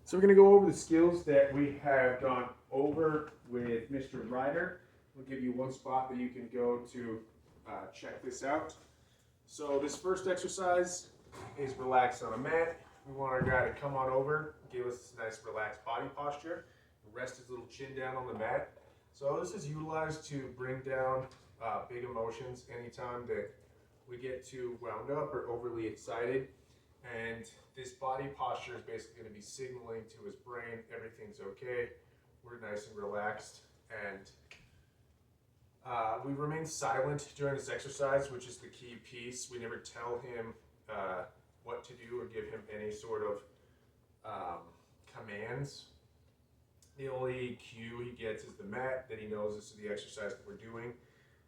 So we're going to go over the skills that we have gone over with Mr. Ryder. We'll give you one spot that you can go to check this out. So this first exercise is relax on a mat. We want our guy to come on over, give us this nice relaxed body posture, rest his little chin down on the mat. So this is utilized to bring down big emotions anytime that we get too wound up or overly excited. And this body posture is basically going to be signaling to his brain everything's okay, we're nice and relaxed, and we remain silent during this exercise, which is the key piece. We never tell him what to do or give him any sort of commands. The only cue he gets is the mat, that he knows this is the exercise that we're doing,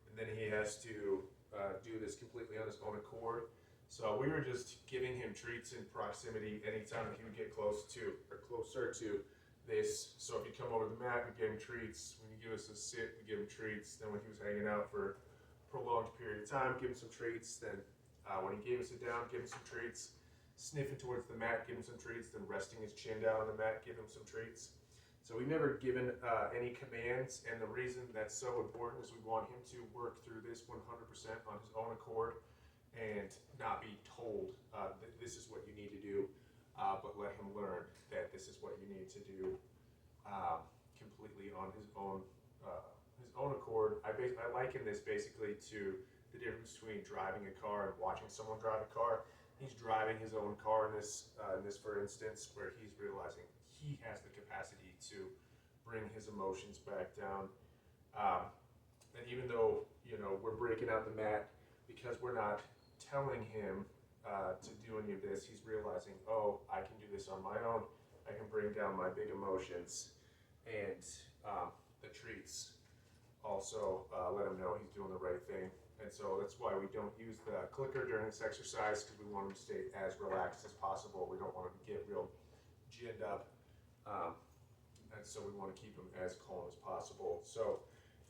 and then he has to do this completely on his own accord. So we were just giving him treats in proximity anytime he would get close to or closer to this. So if you come over the mat, we give him treats. When you give us a sit, we give him treats. Then when he was hanging out for a prolonged period of time, give him some treats. Then when he gave us it down, give him some treats. Sniffing towards the mat, give him some treats. Then resting his chin down on the mat, give him some treats. So we've never given any commands, and the reason that's so important is we want him to work through this 100% on his own accord and not be told that this is what you need to do, but let him learn that this is what you need to do completely on his own accord. I liken this basically to the difference between driving a car and watching someone drive a car. He's driving his own car in this for instance, where he's realizing he has the capacity to bring his emotions back down. And even though we're breaking out the mat, because we're not telling him to do any of this, he's realizing, oh, I can do this on my own. I can bring down my big emotions, and the treats also let him know he's doing the right thing. And so that's why we don't use the clicker during this exercise, because we want him to stay as relaxed as possible. We don't want him to get real ginned up, and so we want to keep him as calm as possible. So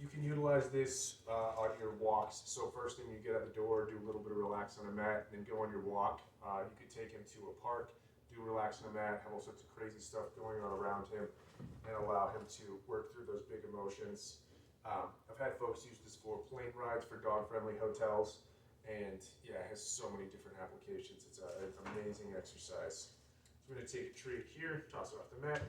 you can utilize this on your walks. So first thing you get out the door, do a little bit of relax on a mat, and then go on your walk. You could take him to a park, do relax on a mat, have all sorts of crazy stuff going on around him, and allow him to work through those big emotions. I've had folks use this for plane rides for dog-friendly hotels, and yeah, it has so many different applications. It's an amazing exercise. So we're going to take a treat here, toss it off the mat.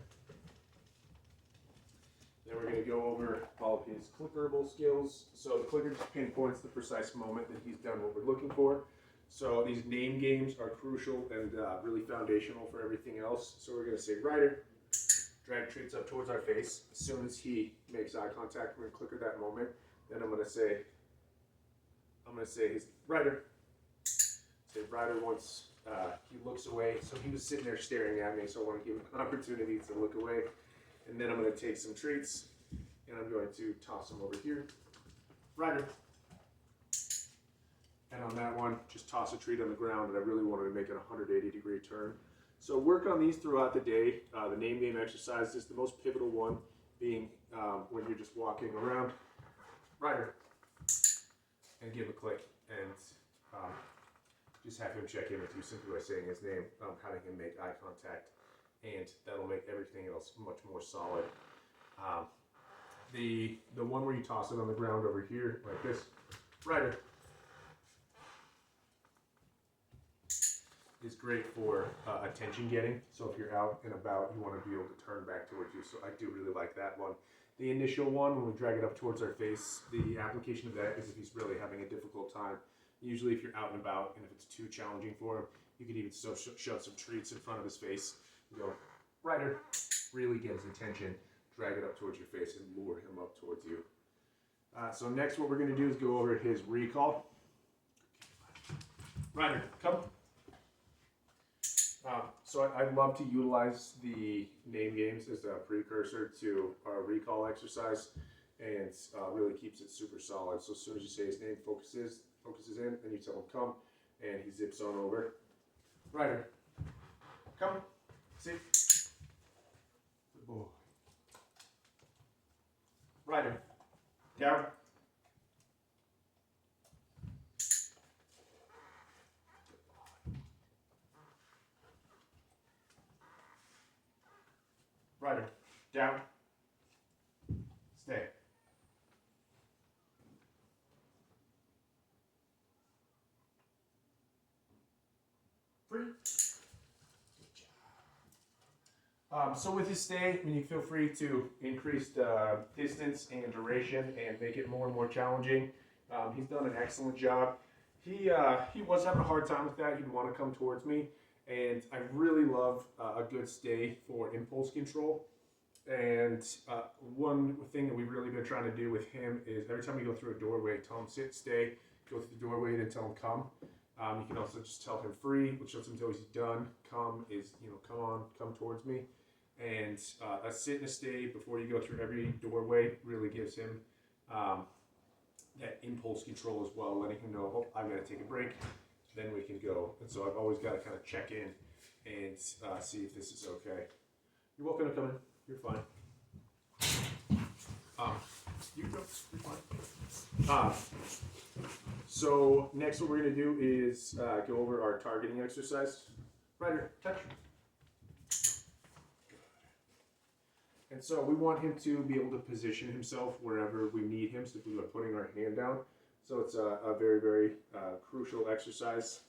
Then we're going to go over all of his clickerable skills. So the clicker just pinpoints the precise moment that he's done what we're looking for. So these name games are crucial and really foundational for everything else. So we're going to say Ryder, drag treats up towards our face. As soon as he makes eye contact, we're going to clicker that moment. Then I'm going to say his Ryder. Say Ryder once he looks away. So he was sitting there staring at me, so I want to give him an opportunity to look away. And then I'm going to take some treats, and I'm going to toss them over here. Ryder. And on that one, just toss a treat on the ground, and I really wanted to make it a 180-degree turn. So work on these throughout the day. The name game exercise is the most pivotal one, being when you're just walking around. Ryder. And give a click, and just have him check in with you simply by saying his name, having him make eye contact. And that'll make everything else much more solid. The one where you toss it on the ground over here, like this, Ryder, is great for attention getting. So if you're out and about, you want to be able to turn back towards you. So I do really like that one. The initial one, when we drag it up towards our face, the application of that is if he's really having a difficult time. Usually if you're out and about, and if it's too challenging for him, you could even shove some treats in front of his face. Go, Ryder, really get his attention, drag it up towards your face, and lure him up towards you. So next what we're going to do is go over his recall. Ryder, come. So I love to utilize the name games as a precursor to our recall exercise, and really keeps it super solid. So as soon as you say his name, focuses in, and you tell him come, and he zips on over. Ryder, come. Sit. Good boy. Ryder, down. Ryder, down, stay. Free. So with his stay, I mean, you feel free to increase the distance and duration and make it more and more challenging. He's done an excellent job. He was having a hard time with that. He'd want to come towards me, and I really love a good stay for impulse control. And one thing that we've really been trying to do with him is every time we go through a doorway, tell him sit, stay, go through the doorway, then tell him come. You can also just tell him free, which lets him know he's done. Come is, come on, come towards me. And a sit and a stay before you go through every doorway really gives him that impulse control as well, letting him know, oh, I'm going to take a break, then we can go. And so I've always got to kind of check in and see if this is okay. You're welcome to come in. You're fine. You go. You're fine. So next what we're going to do is go over our targeting exercise. Ryder, touch. And so we want him to be able to position himself wherever we need him, simply by putting our hand down. So it's a very, very crucial exercise.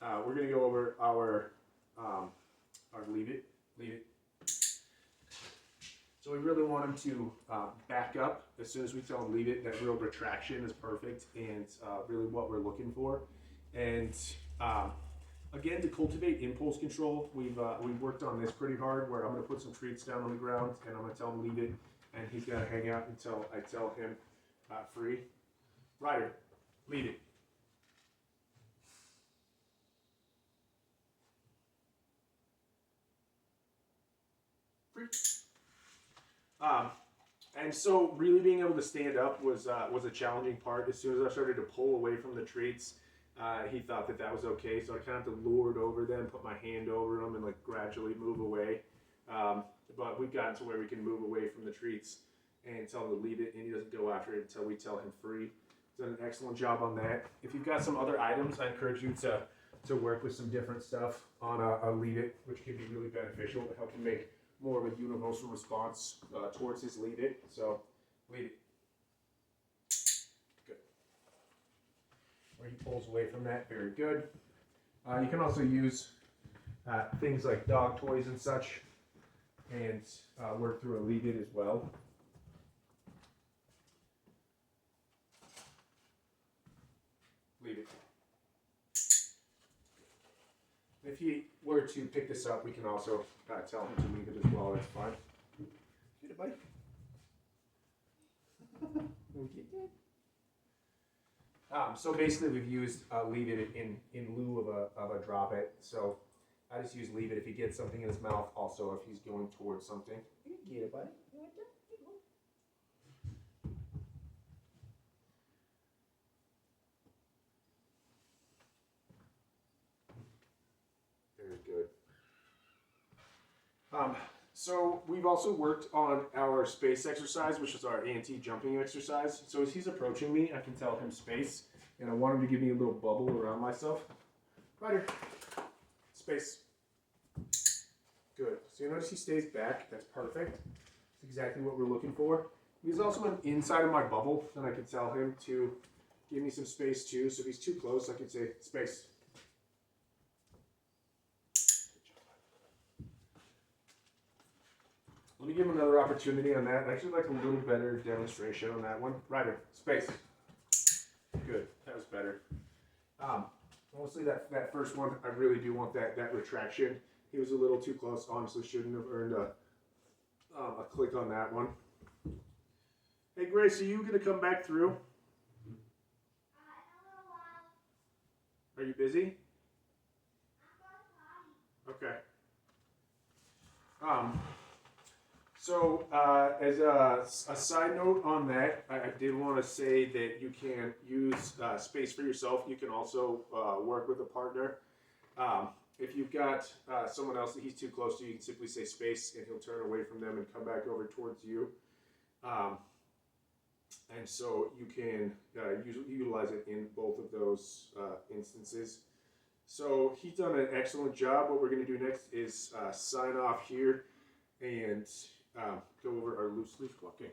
We're going to go over our leave it. So we really want him to back up as soon as we tell him leave it. That real retraction is perfect and really what we're looking for. And again, to cultivate impulse control, we've worked on this pretty hard, where I'm going to put some treats down on the ground and I'm going to tell him leave it, and he's got to hang out until I tell him free. Ryder, leave it. Free. And so really being able to stand up was a challenging part. As soon as I started to pull away from the treats, he thought that was okay, so I kind of had to lure it over them, put my hand over them, and like gradually move away. But we've gotten to where we can move away from the treats and tell him to leave it, and he doesn't go after it until we tell him free. He's done an excellent job on that. If you've got some other items, I encourage you to work with some different stuff on a leave it, which can be really beneficial to help him make more of a universal response towards his leave it. So leave it. Good. Where he pulls away from that, very good. You can also use things like dog toys and such, and work through a leave it as well. Leave it. If he were to pick this up, we can also tell him to leave it as well. That's fine. Get it, buddy. So basically, we've used leave it in lieu of a drop it. So I just use leave it if he gets something in his mouth. Also, if he's going towards something. Get it, buddy. Very good. So we've also worked on our space exercise, which is our anti-jumping exercise. So as he's approaching me, I can tell him space, and I want him to give me a little bubble around myself. Ryder, space. Good. So you notice he stays back. That's perfect. That's exactly what we're looking for. He's also inside of my bubble, and I can tell him to give me some space too. So if he's too close, I can say space. Let me give him another opportunity on that. I'd actually like a little better demonstration on that one. Ryder, space. Good, that was better. Mostly that first one, I really do want that retraction. He was a little too close. Honestly, shouldn't have earned a click on that one. Hey, Grace, are you going to come back through? In a little while. Are you busy? I'm going potty. Okay. So as a side note on that, I did want to say that you can use space for yourself. You can also work with a partner. If you've got someone else that he's too close to, you can simply say space and he'll turn away from them and come back over towards you. And so you can utilize it in both of those instances. So he's done an excellent job. What we're going to do next is sign off here. and go over our loose leaf walking.